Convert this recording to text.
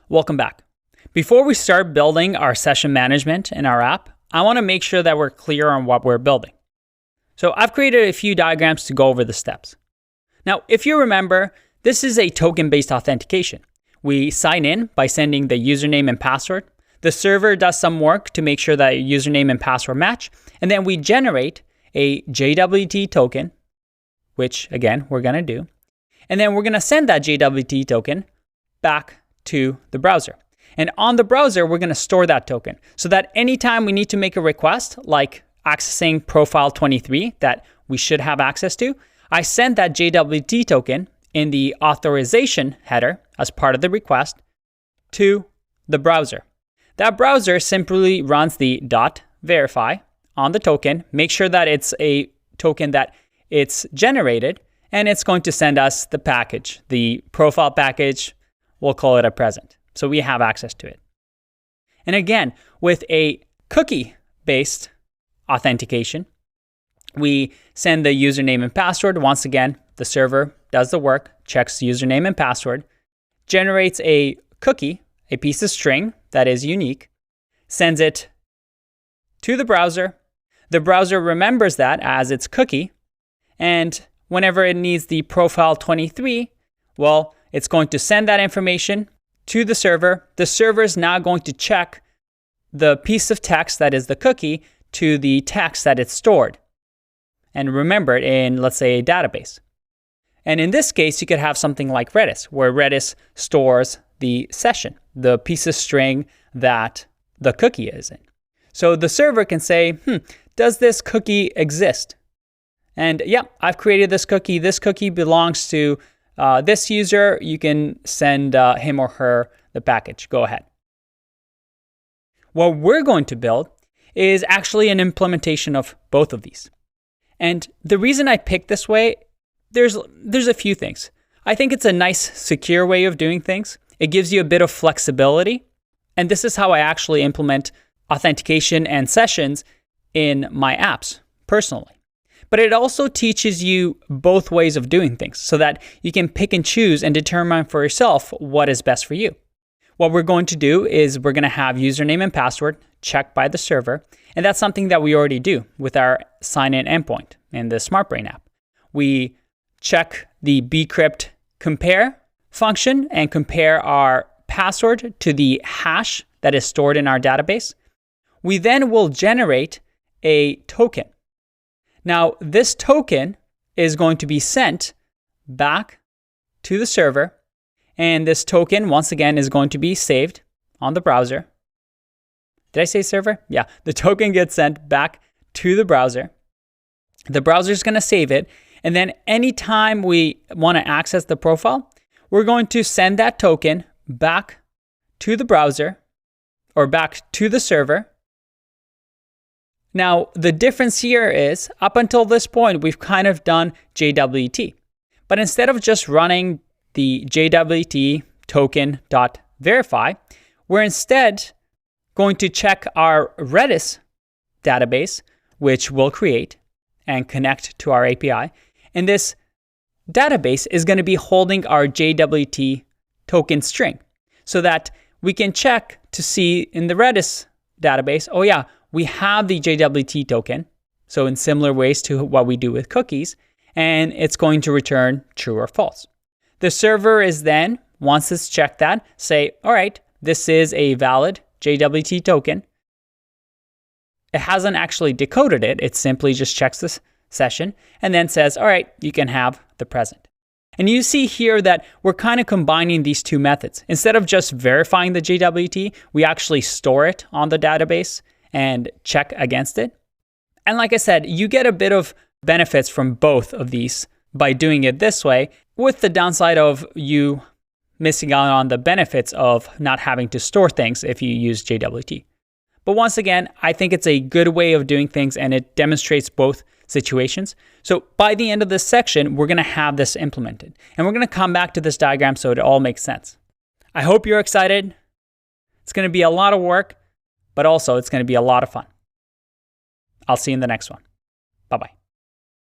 Welcome back. Before we start building our session management in our app, I want to make sure that we're clear on what we're building. So I've created a few diagrams to go over the steps. Now, if you remember, this is a token-based authentication. We sign in by sending the username and password. The server does some work to make sure that username and password match. And then we generate a JWT token, which again, we're going to do. And then we're going to send that JWT token back to the browser. And on the browser, we're going to store that token so that anytime we need to make a request, like accessing profile 23 that we should have access to, I send that JWT token in the authorization header as part of the request to the browser. That browser simply runs the .verify on the token, make sure that it's a token that it's generated, and it's going to send us the package, the profile package. We'll call it a present. So we have access to it. And again, with a cookie-based authentication, we send the username and password. Once again, the server does the work, checks username and password, generates a cookie, a piece of string that is unique, sends it to the browser. The browser remembers that as its cookie, and whenever it needs the profile 23, well, it's going to send that information to the server. The server is now going to check the piece of text that is the cookie to the text that it's stored and remember it in, let's say, a database. And in this case, you could have something like Redis, where Redis stores the session, the piece of string that the cookie is in. So the server can say, does this cookie exist? And yeah, I've created this cookie. This cookie belongs to this user. You can send him or her the package. Go ahead. What we're going to build is actually an implementation of both of these. And the reason I picked this way, there's a few things. I think it's a nice, secure way of doing things. It gives you a bit of flexibility. And this is how I actually implement authentication and sessions in my apps personally. But it also teaches you both ways of doing things so that you can pick and choose and determine for yourself what is best for you. What we're going to do is we're going to have username and password checked by the server. And that's something that we already do with our sign-in endpoint in the SmartBrain app. We check the bcrypt compare function and compare our password to the hash that is stored in our database. We then will generate a token. Now, this token is going to be sent back to the server, and this token, once again, is going to be saved on the browser. Did I say server? Yeah, the token gets sent back to the browser. The browser is going to save it, and then anytime we want to access the profile, we're going to send that token back to the browser or back to the server. Now, the difference here is, up until this point, we've kind of done JWT. But instead of just running the JWT token.verify, we're instead going to check our Redis database, which we'll create and connect to our API. And this database is going to be holding our JWT token string so that we can check to see in the Redis database, oh yeah, we have the JWT token, so in similar ways to what we do with cookies, and it's going to return true or false. The server is then, once it's checked that, say, all right, this is a valid JWT token. It hasn't actually decoded it. It simply just checks this session and then says, all right, you can have the present. And you see here that we're kind of combining these two methods. Instead of just verifying the JWT, we actually store it on the database and check against it. And like I said, you get a bit of benefits from both of these by doing it this way, with the downside of you missing out on the benefits of not having to store things if you use JWT. But once again, I think it's a good way of doing things and it demonstrates both situations. So by the end of this section, we're going to have this implemented. And we're going to come back to this diagram so it all makes sense. I hope you're excited. It's going to be a lot of work, but also it's going to be a lot of fun. I'll see you in the next one. Bye-bye.